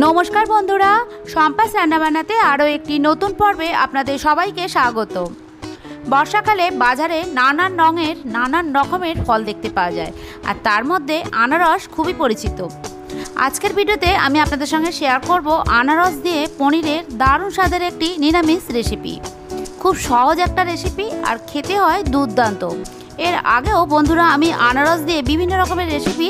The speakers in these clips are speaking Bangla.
নমস্কার বন্ধুরা, সম্পাস রান্নাবান্নাতে আরও একটি নতুন পর্বে আপনাদের সবাইকে স্বাগত। বর্ষাকালে বাজারে নানান রঙের নানান রকমের ফল দেখতে পাওয়া যায়, আর তার মধ্যে আনারস খুবই পরিচিত। আজকের ভিডিওতে আমি আপনাদের সঙ্গে শেয়ার করব আনারস দিয়ে পনিরের দারুণ স্বাদের একটি নিরামিষ রেসিপি। খুব সহজ একটা রেসিপি আর খেতে হয় দুর্দান্ত। এর আগেও বন্ধুরা আমি আনারস দিয়ে বিভিন্ন রকমের রেসিপি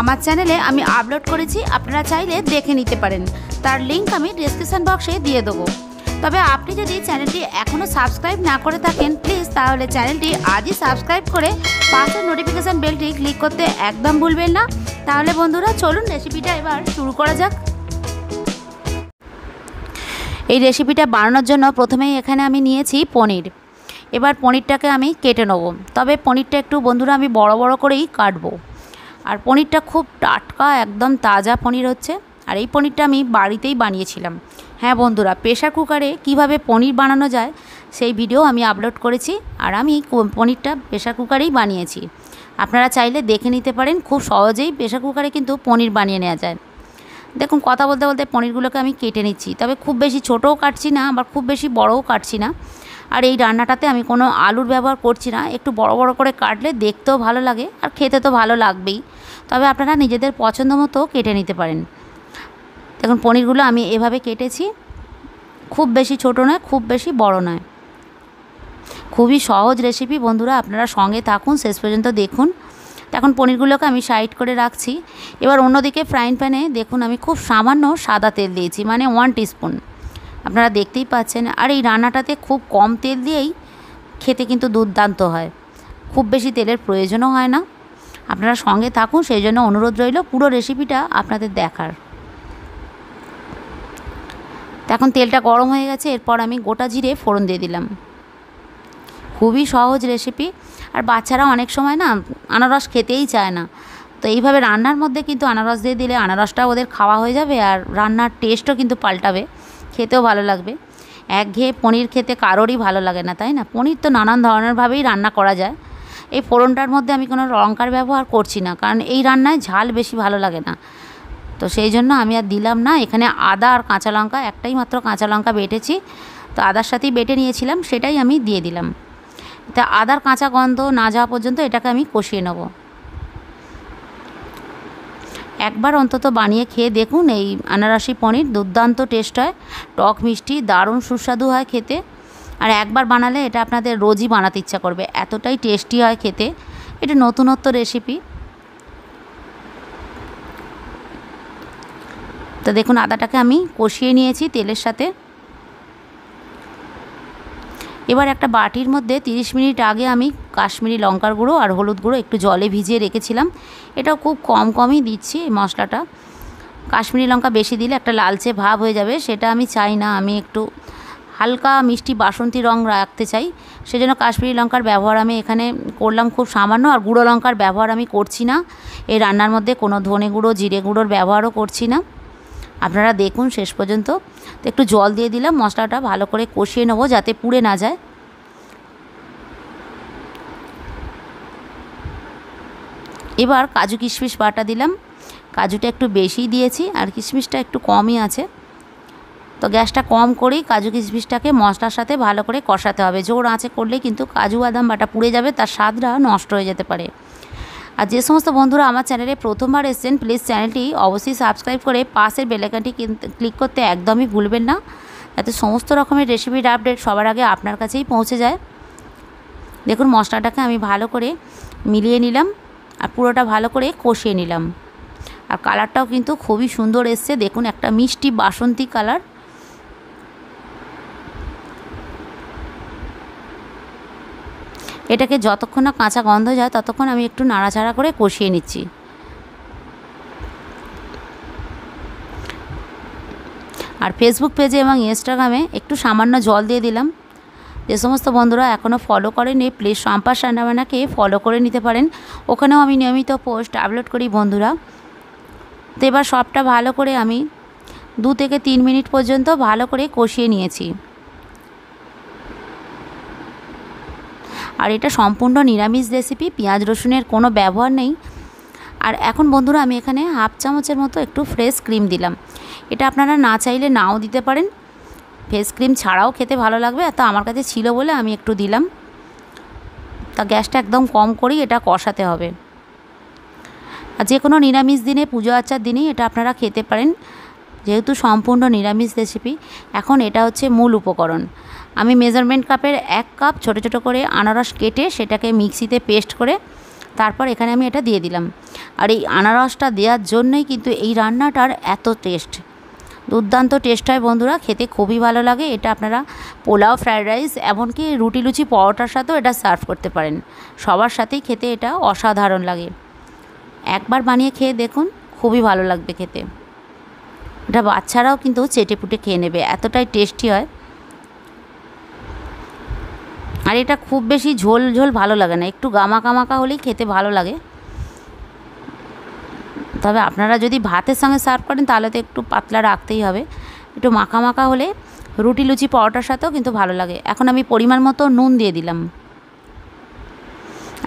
আমার চ্যানেলে আমি আপলোড করেছি, আপনারা চাইলে দেখে নিতে পারেন। তার লিঙ্ক আমি ডেসক্রিপশন বক্সে দিয়ে দেবো। তবে আপনি যদি চ্যানেলটি এখনও সাবস্ক্রাইব না করে থাকেন প্লিজ তাহলে চ্যানেলটি আজই সাবস্ক্রাইব করে পাশের নোটিফিকেশান বেলটি ক্লিক করতে একদম ভুলবেন না। তাহলে বন্ধুরা চলুন রেসিপিটা এবার শুরু করা যাক। এই রেসিপিটা বানানোর জন্য প্রথমেই এখানে আমি নিয়েছি পনির। এবার পনিরটাকে আমি কেটে নেব, তবে পনিরটা একটু বন্ধুরা আমি বড় বড় করেই কাটবো। আর পনিরটা খুব টাটকা একদম তাজা পনির হচ্ছে। আর এই পনিরটা আমি বাড়িতেই বানিয়েছিলাম। হ্যাঁ বন্ধুরা, প্রেশার কুকারে কিভাবে পনির বানানো যায় সেই ভিডিও আমি আপলোড করেছি, আর আমি পনিরটা প্রেশার কুকারেই বানিয়েছি। আপনারা চাইলে দেখে নিতে পারেন, খুব সহজেই প্রেশার কুকারে কিন্তু পনির বানিয়ে নেওয়া যায়। দেখুন কথা বলতে বলতে পনিরগুলোকে আমি কেটে নিচ্ছি, তবে খুব বেশি ছোটও কাটছি না আবার খুব বেশি বড়ও কাটছি না। আর এই রান্নাটাতে আমি কোনো আলুর ব্যবহার করছি না, একটু বড় বড় করে কাটলে দেখতেও ভালো লাগে আর খেতে তো ভালো লাগবেই। তবে আপনারা নিজেদের পছন্দ মতো কেটে নিতে পারেন। দেখুন পনিরগুলো আমি এভাবে কেটেছি, খুব বেশি ছোট নয় খুব বেশি বড় নয়। খুবই সহজ রেসিপি বন্ধুরা, আপনারা সঙ্গে থাকুন, শেষ পর্যন্ত দেখুন। এখন পনিরগুলোকে আমি সাইড করে রাখছি। এবার অন্যদিকে ফ্রাইং প্যানে দেখুন আমি খুব সামান্য সাদা তেল দিয়েছি, মানে 1 টিস্পুন। আপনারা দেখতেই পাচ্ছেন। আর এই রান্নাটাতে খুব কম তেল দিয়েই খেতে কিন্তু দুর্দান্ত হয়, খুব বেশি তেলের প্রয়োজনও হয় না। আপনারা সঙ্গে থাকুন, সেই জন্য অনুরোধ রইল পুরো রেসিপিটা আপনাদের দেখার। এখন তেলটা গরম হয়ে গেছে, এরপর আমি গোটা জিরে ফোড়ন দিয়ে দিলাম। খুবই সহজ রেসিপি, আর বাচ্চারা অনেক সময় না আনারস খেতেই চায় না, তো এইভাবে রান্নার মধ্যে কিন্তু আনারস দিয়ে দিলে আনারসটাও ওদের খাওয়া হয়ে যাবে আর রান্নার টেস্টও কিন্তু পাল্টাবে, খেতেও ভালো লাগবে। একঘেয়ে পনির খেতে কারোরই ভালো লাগে না, তাই না? পনির তো নানান ধরনেরভাবেই রান্না করা যায়। এই ফোড়নটার মধ্যে আমি কোনো লঙ্কার ব্যবহার করছি না, কারণ এই রান্নায় ঝাল বেশি ভালো লাগে না, তো সেই জন্য আমি আর দিলাম না। এখানে আদা আর কাঁচা লঙ্কা, একটাই মাত্র কাঁচা লঙ্কা বেটেছি, তো আদার সাথেই বেটে নিয়েছিলাম, সেটাই আমি দিয়ে দিলাম। তা আদার কাঁচা গন্ধ না যাওয়া পর্যন্ত এটাকে আমি কষিয়ে নেব। একবার অন্তত বানিয়ে খেয়ে দেখুন, এই আনারসি পনির দুর্দান্ত টেস্ট হয়, টক মিষ্টি দারুণ সুস্বাদু হয় খেতে। আর একবার বানালে এটা আপনাদের রোজই বানাতে ইচ্ছা করবে, এতটাই টেস্টি হয় খেতে। এটা নতুনত্ব রেসিপি। তো দেখুন আদাটাকে আমি কষিয়ে নিয়েছি তেলের সাথে। এবার একটা বাটির মধ্যে 30 মিনিট আগে আমি কাশ্মীরি লঙ্কার গুঁড়ো আর হলুদ গুঁড়ো একটু জলে ভিজিয়ে রেখেছিলাম। এটাও খুব কমই দিচ্ছি এই মশলাটা। কাশ্মীরি লঙ্কা বেশি দিলে একটা লালচে ভাব হয়ে যাবে, সেটা আমি চাই না। আমি একটু হালকা মিষ্টি বাসন্তী রং রাখতে চাই, সেজন্য কাশ্মীরি লঙ্কার ব্যবহার আমি এখানে করলাম খুব সামান্য। আর গুঁড়ো লঙ্কার ব্যবহার আমি করছি না এই রান্নার মধ্যে, কোনো ধনে গুঁড়ো জিরে গুঁড়োর ব্যবহারও করছি না। আপনারা দেখুন শেষ পর্যন্ত। তো একটু জল দিয়ে দিলাম, মশলাটা ভালো করে কষিয়ে নেবো যাতে পুড়ে না যায়। এবার কাজু কিশমিশ বাটা দিলাম। কাজুটা একটু বেশি দিয়েছি আর কিশমিশটা একটু কমই আছে, তো গ্যাসটা কম করেই কাজু কিশমিশটাকে মশলার সাথে ভালো করে কষাতে হবে। জোর আঁচে করলে কিন্তু কাজু বাদাম বাটা পুড়ে যাবে, তার স্বাদটা নষ্ট হয়ে যেতে পারে। আর যে সমস্ত বন্ধুরা আমার চ্যানেলে প্রথমবার এসেছেন প্লিজ চ্যানেলটি অবশ্যই সাবস্ক্রাইব করে পাশের বেল আইকনটি ক্লিক করতে একদমই ভুলবেন না, যাতে সমস্ত রকমের রেসিপির আপডেট সবার আগে আপনার কাছেই পৌঁছে যায়। দেখুন মশলাটাকে আমি ভালো করে মিলিয়ে নিলাম আর পুরোটা ভালো করে কষিয়ে নিলাম। আর কালারটাও কিন্তু খুবই সুন্দর এসছে, দেখুন একটা মিষ্টি বাসন্তী কালার। এটাকে যতক্ষণ না কাঁচা গন্ধ যায় ততক্ষণ আমি একটু নাড়াচাড়া করে কষিয়ে নিচ্ছি। আর ফেসবুক পেজে এবং ইনস্টাগ্রামে একটু সামান্য জল দিয়ে দিলাম। যে সমস্ত বন্ধুরা এখনও ফলো করেনি প্লিজ সম্পাস রান্নাবান্নাকে ফলো করে নিতে পারেন, ওখানেও আমি নিয়মিত পোস্ট আপলোড করি বন্ধুরা। তো এবার সবটা ভালো করে আমি 2 থেকে 3 মিনিট পর্যন্ত ভালো করে কষিয়ে নিয়েছি। আর এটা সম্পূর্ণ নিরামিষ রেসিপি, পেঁয়াজ রসুনের কোনো ব্যবহার নেই। আর এখন বন্ধুরা আমি এখানে হাফ চামচের মতো একটু ফ্রেশ ক্রিম দিলাম। এটা আপনারা না চাইলে নাও দিতে পারেন, ফ্রেশ ক্রিম ছাড়াও খেতে ভালো লাগবে। তো আমার কাছে ছিল বলে আমি একটু দিলাম। তা গ্যাসটা একদম কম করেই এটা কষাতে হবে। আর যে কোনো নিরামিষ দিনে, পুজো আচার দিনেই এটা আপনারা খেতে পারেন, যেহেতু সম্পূর্ণ নিরামিষ রেসিপি। এখন এটা হচ্ছে মূল উপকরণ। আমি মেজারমেন্ট কাপের 1 কাপ ছোটো ছোটো করে আনারস কেটে সেটাকে মিক্সিতে পেস্ট করে তারপর এখানে আমি এটা দিয়ে দিলাম। আর এই আনারসটা দেওয়ার জন্যই কিন্তু এই রান্নাটার এত টেস্ট, দুর্দান্ত টেস্ট হয় বন্ধুরা, খেতে খুবই ভালো লাগে। এটা আপনারা পোলাও, ফ্রায়েড রাইস, এমনকি রুটি, লুচি, পরোটার সাথেও এটা সার্ভ করতে পারেন। সবার সাথেই খেতে এটা অসাধারণ লাগে। একবার বানিয়ে খেয়ে দেখুন, খুবই ভালো লাগবে খেতে। এটা বাচ্চারাও কিন্তু চেটেপুটে খেয়ে নেবে, এতটাই টেস্টি হয়। আর এটা খুব বেশি ঝোল ঝোল ভালো লাগে না, একটু গামাকা মাকা হলেই খেতে ভালো লাগে। তবে আপনারা যদি ভাতের সঙ্গে সার্ভ করেন তাহলে তো একটু পাতলা রাখতেই হবে। একটু মাখা মাখা হলে রুটি, লুচি, পরোটার সাথেও কিন্তু ভালো লাগে। এখন আমি পরিমাণ মতো নুন দিয়ে দিলাম।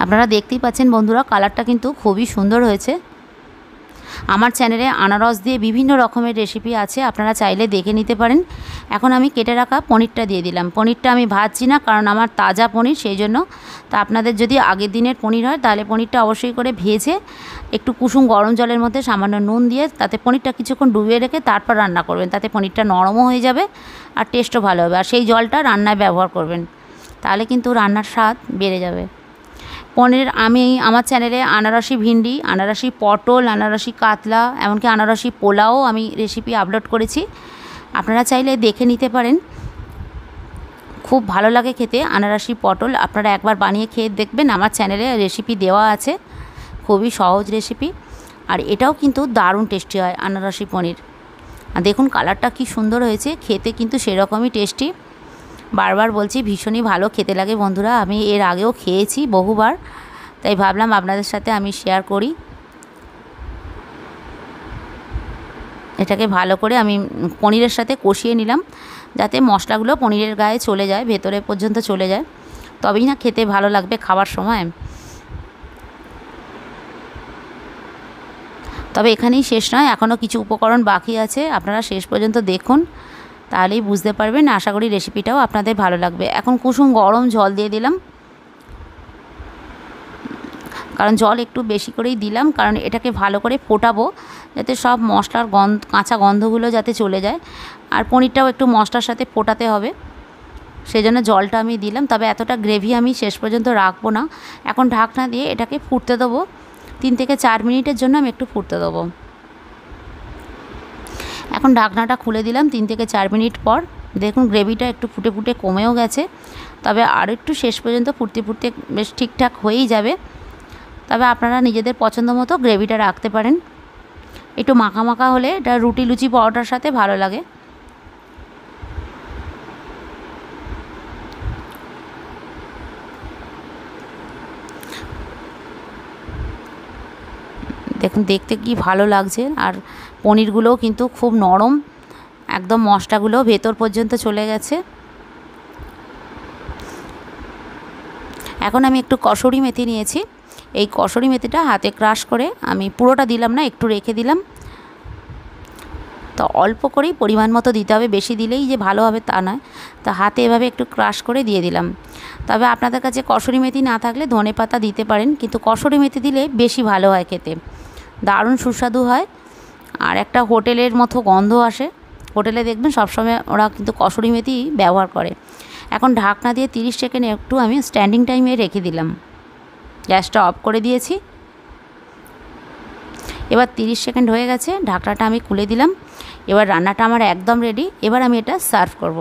আপনারা দেখতেই পাচ্ছেন বন্ধুরা, কালারটা কিন্তু খুবই সুন্দর হয়েছে। আমার চ্যানেলে আনারস দিয়ে বিভিন্ন রকমের রেসিপি আছে, আপনারা চাইলে দেখে নিতে পারেন। এখন আমি কেটে রাখা পনিরটা দিয়ে দিলাম। পনিরটা আমি ভাজছি না, কারণ আমার তাজা পনির, সেই জন্য। তা আপনাদের যদি আগের দিনের পনির হয় তাহলে পনিরটা অবশ্যই করে ভেজে একটু কুসুম গরম জলের মধ্যে সামান্য নুন দিয়ে তাতে পনিরটা কিছুক্ষণ ডুবিয়ে রেখে তারপর রান্না করবেন। তাতে পনিরটা নরমও হয়ে যাবে আর টেস্টও ভালো হবে। আর সেই জলটা রান্নায় ব্যবহার করবেন, তাহলে কিন্তু রান্নার স্বাদ বেড়ে যাবে। পনির আমি আমার চ্যানেলে আনারসি ভিন্ডি, আনারসি পটল, আনারসি কাতলা, এমনকি আনারসি পোলাও আমি রেসিপি আপলোড করেছি, আপনারা চাইলে দেখে নিতে পারেন। খুব ভালো লাগে খেতে আনারসি পটল, আপনারা একবার বানিয়ে খেয়ে দেখবেন। আমার চ্যানেলে রেসিপি দেওয়া আছে, খুবই সহজ রেসিপি। আর এটাও কিন্তু দারুণ টেস্টি হয় আনারসি পনির। আর দেখুন কালারটা কি সুন্দর হয়েছে, খেতে কিন্তু সেরকমই টেস্টি। বারবার বলছি, ভীষণই ভালো খেতে লাগে বন্ধুরা। আমি এর আগেও খেয়েছি বহুবার, তাই ভাবলাম আপনাদের সাথে আমি শেয়ার করি। এটাকে ভালো করে আমি পনিরের সাথে কষিয়ে নিলাম, যাতে মশলাগুলো পনিরের গায়ে চলে যায়, ভেতরে পর্যন্ত চলে যায়, তবেই না খেতে ভালো লাগবে খাবার সময়। তবে এখানেই শেষ নয়, এখনও কিছু উপকরণ বাকি আছে, আপনারা শেষ পর্যন্ত দেখুন, তাহলেই বুঝতে পারবেন। আশা করি রেসিপিটাও আপনাদের ভালো লাগবে। এখন কুসুম গরম জল দিয়ে দিলাম, কারণ জল একটু বেশি করেই দিলাম, কারণ এটাকে ভালো করে ফোটাবো, যাতে সব মশলার কাঁচা গন্ধগুলো যাতে চলে যায়। আর পনিরটাও একটু মশলার সাথে ফোটাতে হবে, সেই জন্য জলটা আমি দিলাম। তবে এতটা গ্রেভি আমি শেষ পর্যন্ত রাখবো না। এখন ঢাকনা দিয়ে এটাকে ফুটতে দেবো, 3 থেকে 4 মিনিটের জন্য আমি একটু ফুটতে দেবো। এখন ঢাকনাটা খুলে দিলাম 3 থেকে 4 মিনিট পর। দেখুন গ্রেভিটা একটু ফুটে ফুটে কমেও গেছে, তবে আর একটু শেষ পর্যন্ত ফুটতে ফুটতে বেশ ঠিকঠাক হয়েই যাবে। তবে আপনারা নিজেদের পছন্দ মতো গ্রেভিটা রাখতে পারেন। একটু মাখা মাখা হলে এটা রুটি, লুচি, পরোটার সাথে ভালো লাগে। দেখুন দেখতে কি ভালো লাগছে, আর পনিরগুলোও কিন্তু খুব নরম, একদম মশলাগুলো ভেতর পর্যন্ত চলে গেছে। এখন আমি একটু কসুরি মেথি নিয়েছি, এই কসুরি মেথিটা হাতে ক্রাশ করে, আমি পুরোটা দিলাম না, একটু রেখে দিলাম। তো অল্প করেই পরিমাণ মতো দিতে হবে, বেশি দিলেই যে ভালো হবে তা নয়। তো হাতে এভাবে একটু ক্রাশ করে দিয়ে দিলাম। তবে আপনাদের কাছে কসুরি মেথি না থাকলে ধনেপাতা দিতে পারেন, কিন্তু কসুরি মেথি দিলে বেশি ভালো হয় খেতে, দারুণ সুস্বাদু হয়। আর একটা হোটেলের মতো গন্ধ আসে, হোটেলে দেখবেন সবসময় ওরা কিন্তু কসুরি মেথি ব্যবহার করে। এখন ঢাকনা দিয়ে 30 সেকেন্ড একটু আমি স্ট্যান্ডিং টাইমে রেখে দিলাম, গ্যাসটা অফ করে দিয়েছি। এবার 30 সেকেন্ড হয়ে গেছে, ঢাকনাটা আমি খুলে দিলাম। এবার রান্নাটা আমার একদম রেডি, এবার আমি এটা সার্ভ করব।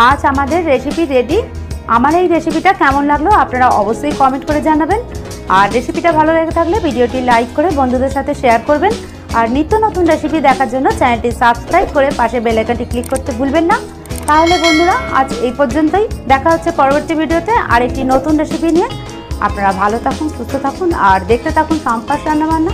আজ আমাদের রেসিপি রেডি। আমার এই রেসিপিটা কেমন লাগলো আপনারা অবশ্যই কমেন্ট করে জানাবেন। আর রেসিপিটা ভালো লেগে থাকলে ভিডিওটি লাইক করে বন্ধুদের সাথে শেয়ার করবেন। আর নিত্য নতুন রেসিপি দেখার জন্য চ্যানেলটি সাবস্ক্রাইব করে পাশে বেল আইকনটি ক্লিক করতে ভুলবেন না। তাহলে বন্ধুরা আজ এই পর্যন্তই, দেখা হচ্ছে পরবর্তী ভিডিওতে আর একটি নতুন রেসিপি নিয়ে। আপনারা ভালো থাকুন, সুস্থ থাকুন আর দেখতে থাকুন সাম্পাস রান্নাবান্না।